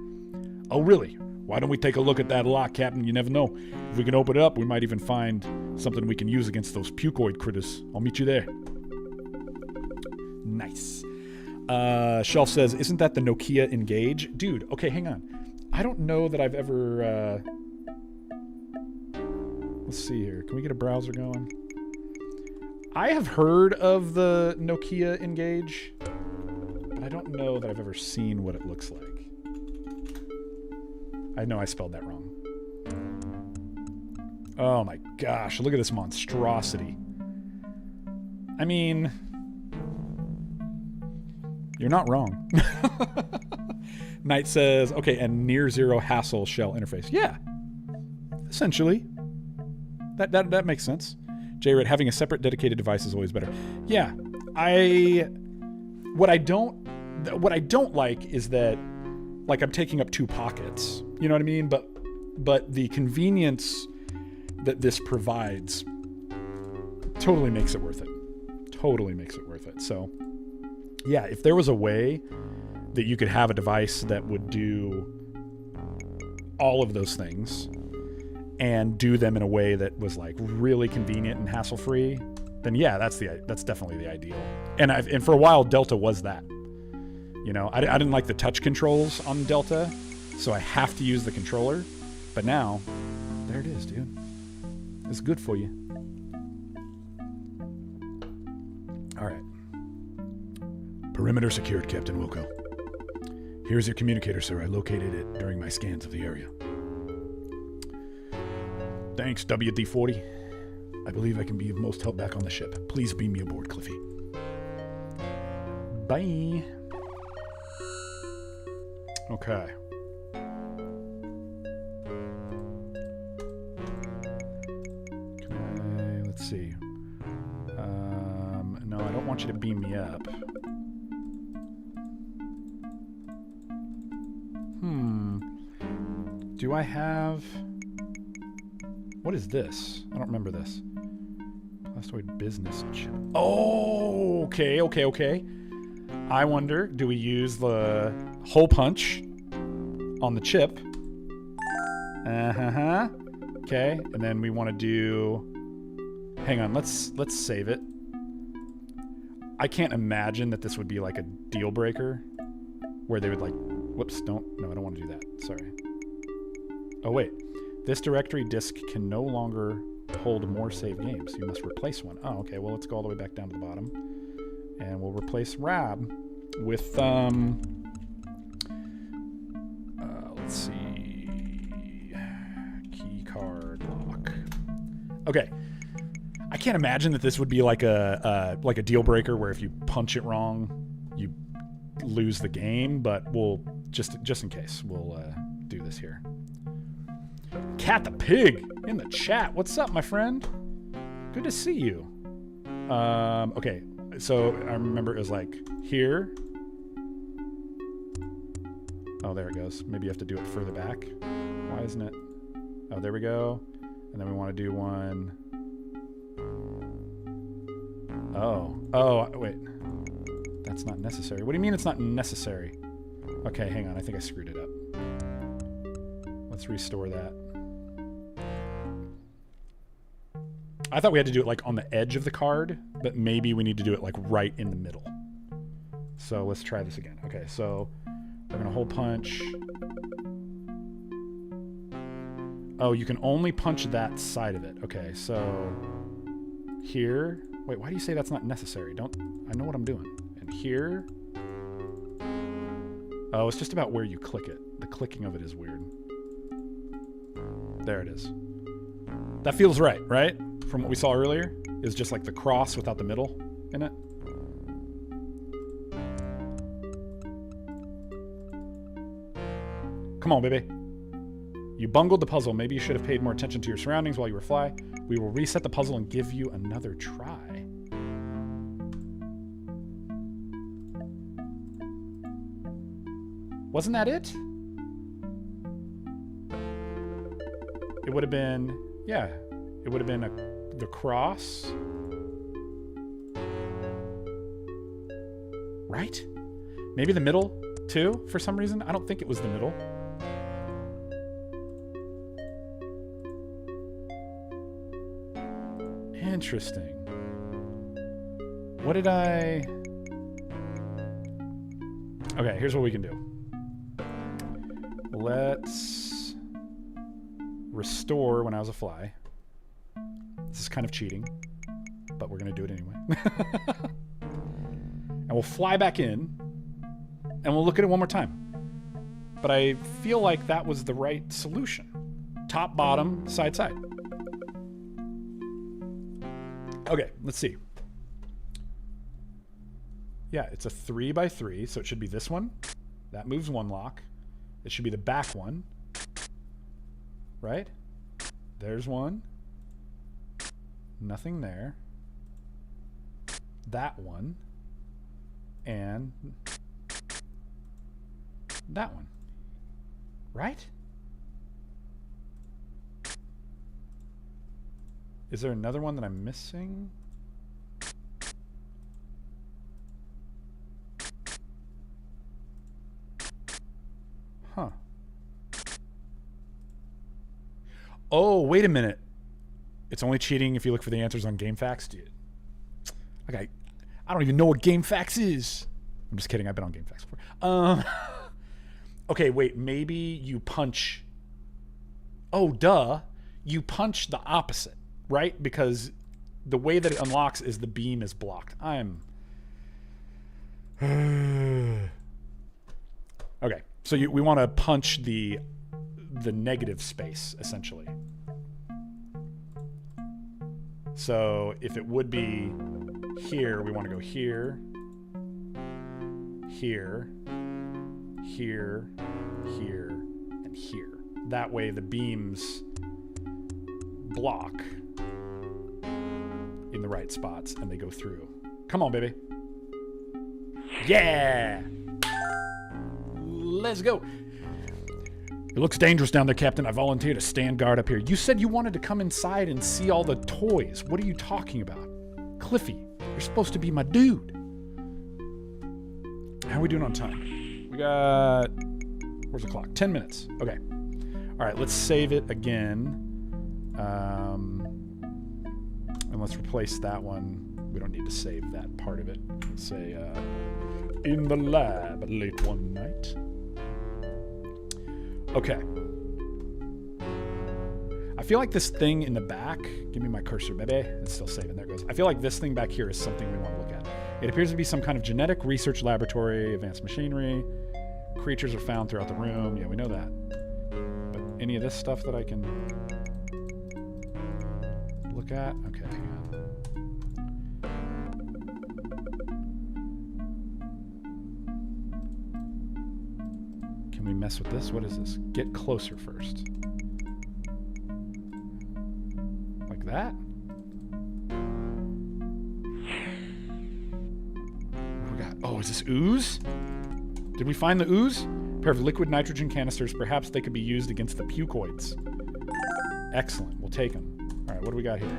Oh, really? Why don't we take a look at that lock, Captain? You never know. If we can open it up, we might even find something we can use against those pucoid critters. I'll meet you there. Nice. Shelf says, isn't that the Nokia Engage? Dude, okay, hang on. I don't know that I've ever... Let's see here. Can we get a browser going? I have heard of the Nokia Engage, but I don't know that I've ever seen what it looks like. I know I spelled that wrong. Oh my gosh, look at this monstrosity. I mean, you're not wrong. Knight says, okay, and near zero hassle shell interface. Yeah, essentially. That makes sense. J-Red, having a separate dedicated device is always better. Yeah, what I don't like is that, like, I'm taking up two pockets. You know what I mean? But the convenience that this provides totally makes it worth it. Totally makes it worth it. So, yeah, if there was a way that you could have a device that would do all of those things and do them in a way that was like really convenient and hassle-free, then yeah, that's definitely the ideal. And for a while, Delta was that. You know, I didn't like the touch controls on Delta, so I have to use the controller. But now, there it is, dude. It's good for you. All right. Perimeter secured, Captain Wilco. Here's your communicator, sir. I located it during my scans of the area. Thanks, WD-40. I believe I can be of most help back on the ship. Please beam me aboard, Cliffy. Bye. Okay. Okay, let's see. No, I don't want you to beam me up. Do I have... What is this? I don't remember this. Plastoid business chip. Oh, okay. I wonder, do we use the hole punch on the chip? Okay, and then we want to do... Hang on, let's save it. I can't imagine that this would be like a deal breaker where they would like... Whoops, no, I don't want to do that. Sorry. Oh, wait. This directory disk can no longer hold more saved games. You must replace one. Oh, okay. Well, let's go all the way back down to the bottom. And we'll replace RAB with, let's see, key card lock. Okay. I can't imagine that this would be like a deal breaker where if you punch it wrong, you lose the game, but we'll just in case, we'll do this here. Cat the Pig in the chat. What's up, my friend? Good to see you. Okay, so I remember it was like here. Oh, there it goes. Maybe you have to do it further back. Why isn't it? Oh, there we go. And then we want to do one. Oh, wait. That's not necessary. What do you mean it's not necessary? Okay, hang on. I think I screwed it up. Let's restore that. I thought we had to do it like on the edge of the card, but maybe we need to do it like right in the middle. So let's try this again. Okay, so we're gonna hole punch. Oh, you can only punch that side of it. Okay, so here. Wait, why do you say that's not necessary? I know what I'm doing. And here. Oh, it's just about where you click it. The clicking of it is weird. There it is. That feels right, right? From what we saw earlier, is just like the cross without the middle in it. Come on, baby. You bungled the puzzle. Maybe you should have paid more attention to your surroundings while you were fly. We will reset the puzzle and give you another try. Wasn't that it? It would have been, yeah, it would have been the cross. Right? Maybe the middle, too, for some reason. I don't think it was the middle. Interesting. What did I... Okay, here's what we can do. Let's restore when I was a fly. This is kind of cheating, but we're going to do it anyway. And we'll fly back in, and we'll look at it one more time. But I feel like that was the right solution. Top, bottom, side, side. Okay, let's see. Yeah, it's a 3x3, so it should be this one. That moves one lock. It should be the back one. Right? There's one. Nothing there. That one. And that one. Right? Is there another one that I'm missing? Huh. Oh, wait a minute. It's only cheating if you look for the answers on GameFAQs, dude. Okay, I don't even know what GameFAQs is. I'm just kidding. I've been on GameFAQs before. Okay, wait. Maybe you punch. Oh, duh. You punch the opposite, right? Because the way that it unlocks is the beam is blocked. Okay, so we want to punch the negative space, essentially. So if it would be here, we want to go here, here, here, here, and here. That way the beams block in the right spots and they go through. Come on, baby. Yeah! Let's go. It looks dangerous down there, Captain. I volunteered to stand guard up here. You said you wanted to come inside and see all the toys. What are you talking about? Cliffy, you're supposed to be my dude. How are we doing on time? We got... Where's the clock? 10 minutes. Okay. All right, let's save it again. And let's replace that one. We don't need to save that part of it. Let's say, in the lab late one night. Okay. I feel like this thing in the back, give me my cursor, baby. It's still saving. There it goes. I feel like this thing back here is something we want to look at. It appears to be some kind of genetic research laboratory, advanced machinery. Creatures are found throughout the room. Yeah, we know that. But any of this stuff that I can look at? Okay, hang on. Can we mess with this? What is this? Get closer first. Like that? What do we got? Oh, is this ooze? Did we find the ooze? A pair of liquid nitrogen canisters. Perhaps they could be used against the pucoids. Excellent. We'll take them. All right, what do we got here?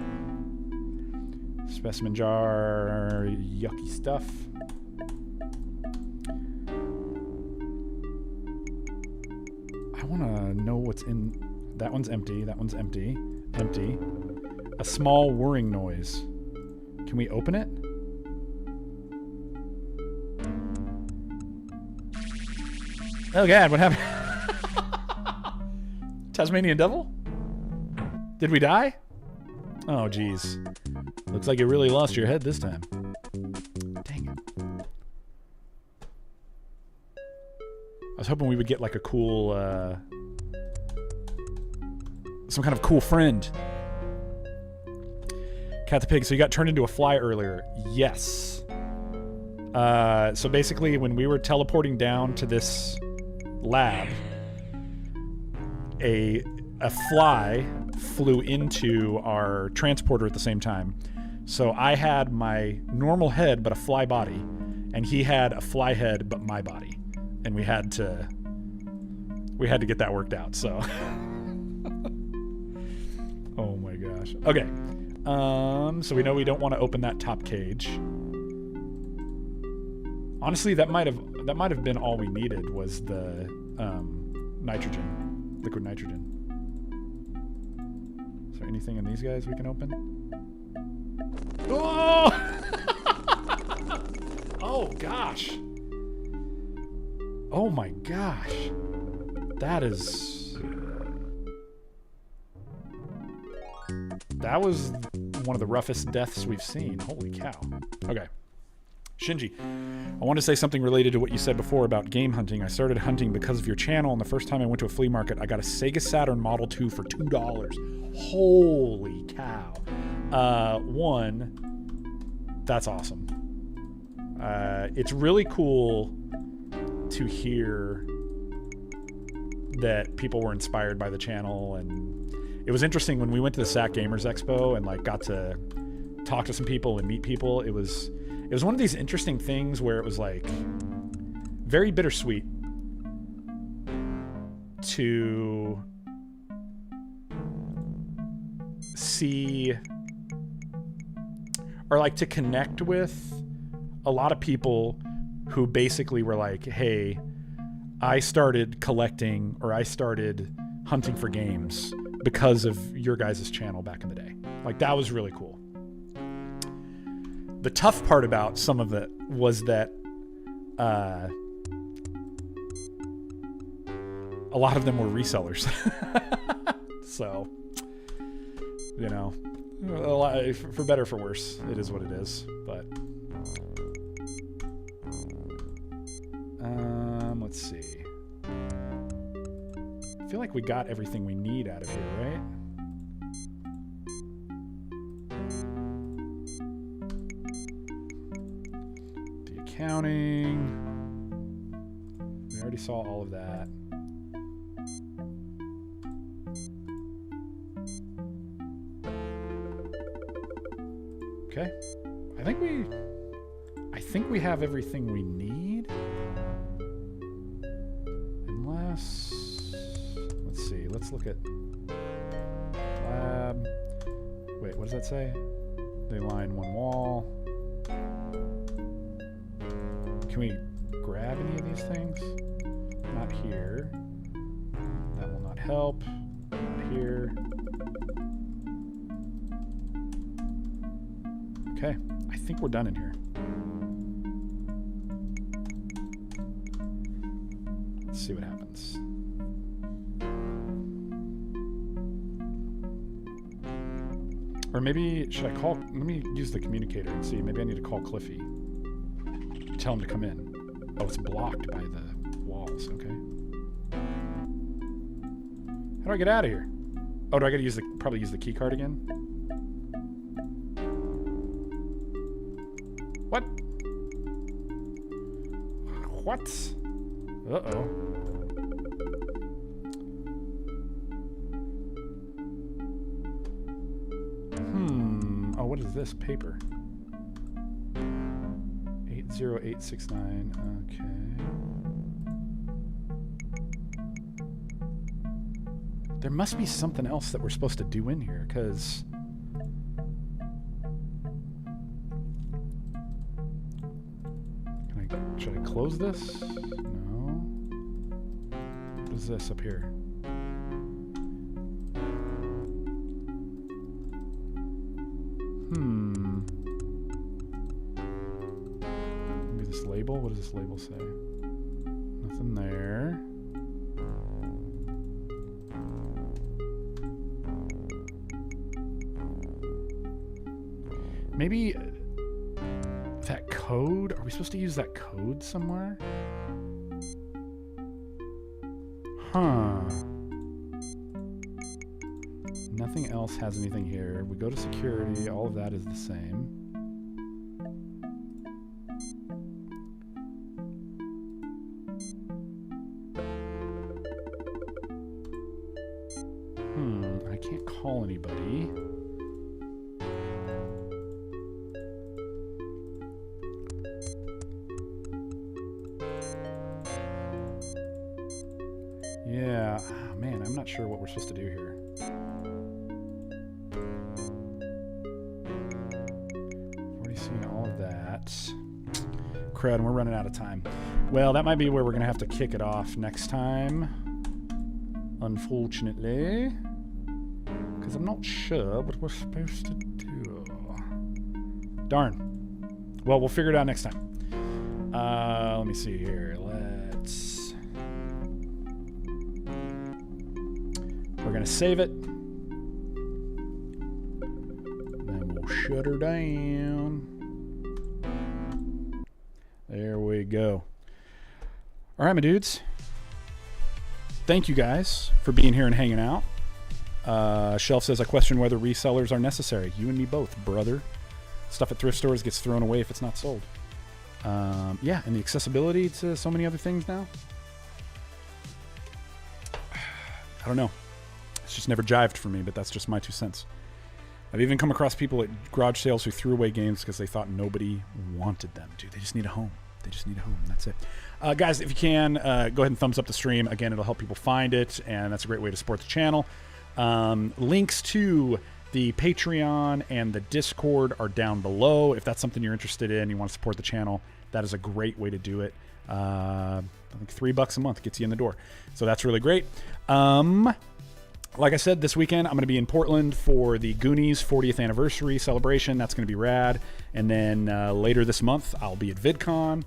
Specimen jar. Yucky stuff. I want to know what's in... That one's empty. That one's empty. Empty. A small whirring noise. Can we open it? Oh god, what happened? Tasmanian devil? Did we die? Oh geez. Looks like you really lost your head this time. Dang it. I was hoping we would get like a cool, some kind of cool friend. Cat the Pig, so you got turned into a fly earlier. Yes. So basically when we were teleporting down to this lab, a fly flew into our transporter at the same time. So I had my normal head but a fly body, and he had a fly head but my body. And we had to get that worked out, so. Oh my gosh. Okay. So we know we don't want to open that top cage. Honestly, that might have been all we needed, was the nitrogen, liquid nitrogen. Is there anything in these guys we can open? Oh! Oh gosh. Oh my gosh. That was one of the roughest deaths we've seen. Holy cow. Okay. Shinji, I want to say something related to what you said before about game hunting. I started hunting because of your channel, and the first time I went to a flea market, I got a Sega Saturn Model 2 for $2. Holy cow. That's awesome. It's really cool to hear that people were inspired by the channel, and it was interesting when we went to the SAC Gamers Expo and like got to talk to some people and meet people. It was one of these interesting things where it was like very bittersweet to see, or like to connect with a lot of people who basically were like, hey, I started collecting, or I started hunting for games because of your guys' channel back in the day. Like, that was really cool. The tough part about some of it was that a lot of them were resellers. So, you know, a lot, for better or for worse, it is what it is. But let's see. I feel like we got everything we need out of here, right? The accounting. We already saw all of that. Okay. I think we have everything we need. Unless, let's see, let's look at lab. Wait, what does that say? They line one wall. Can we grab any of these things? Not here. That will not help. Not here. Okay, I think we're done in here. Let's see what happens. Or maybe, should I call, let me use the communicator and see. Maybe I need to call Cliffy. Tell him to come in. Oh, it's blocked by the walls, okay. How do I get out of here? Oh, do I gotta probably use the key card again? What? What? Uh-oh. Oh, what is this? Paper. 80869. Okay. There must be something else that we're supposed to do in here, because... Should I close this? No. What is this up here? Maybe this label? What does this label say? Nothing there. Maybe... that code? Are we supposed to use that code somewhere? Huh. Nothing else has anything here. We go to security. All of that is the same. I can't call anybody. Yeah, oh, man, I'm not sure what we're supposed to do here. Already seen all of that. Crud, we're running out of time. Well, that might be where we're going to have to kick it off next time. Unfortunately. Because I'm not sure what we're supposed to do. Darn. Well, we'll figure it out next time. Let me see here. We're going to save it. Then we'll shut her down. There we go. All right, my dudes. Thank you guys for being here and hanging out. Shelf says, I question whether resellers are necessary. You and me both, brother. Stuff at thrift stores gets thrown away if it's not sold. Yeah, and the accessibility to so many other things now. I don't know. It's just never jived for me, but that's just my 2 cents. I've even come across people at garage sales who threw away games because they thought nobody wanted them. Dude, they just need a home. They just need a home. That's it. Guys, if you can, go ahead and thumbs up the stream. Again, it'll help people find it, and that's a great way to support the channel. Links to the Patreon and the Discord are down below. If that's something you're interested in, you want to support the channel, that is a great way to do it. I think $3 a month gets you in the door. So that's really great. Like I said, this weekend, I'm going to be in Portland for the Goonies 40th anniversary celebration. That's going to be rad. And then later this month, I'll be at VidCon.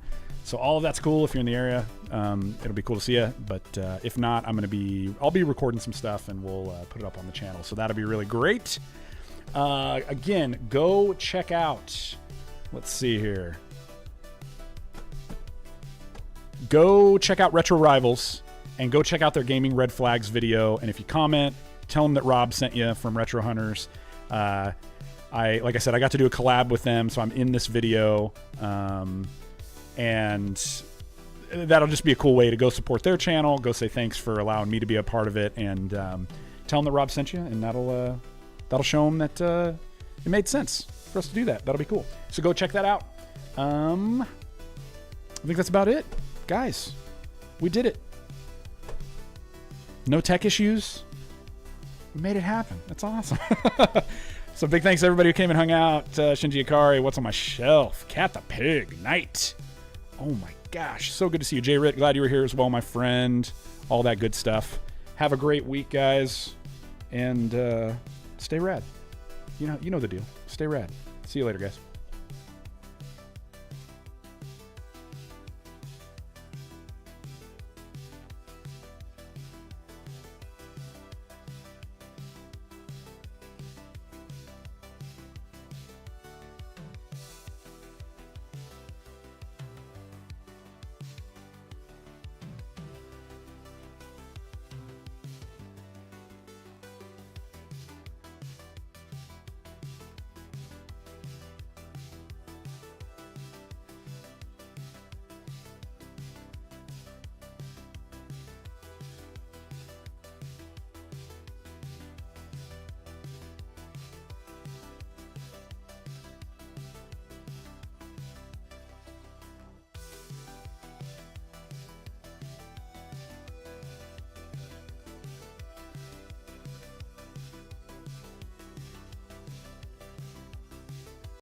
So all of that's cool if you're in the area. It'll be cool to see you. But if not, I'll be recording some stuff and we'll put it up on the channel. So that'll be really great. Again, go check out. Let's see here. Go check out Retro Rivals and go check out their Gaming Red Flags video. And if you comment, tell them that Rob sent you from Retro Hunters. Like I said, I got to do a collab with them, so I'm in this video. And that'll just be a cool way to go support their channel, go say thanks for allowing me to be a part of it, and tell them that Rob sent you, and that'll show them that it made sense for us to do that. That'll be cool. So go check that out. I think that's about it. Guys, we did it. No tech issues. We made it happen. That's awesome. So big thanks to everybody who came and hung out. Shinji Ikari, What's on My Shelf? Cat the Pig, Knight. Oh my gosh, so good to see you. Jay Ritt, glad you were here as well, my friend. All that good stuff. Have a great week, guys. And stay rad. You know the deal. Stay rad. See you later, guys.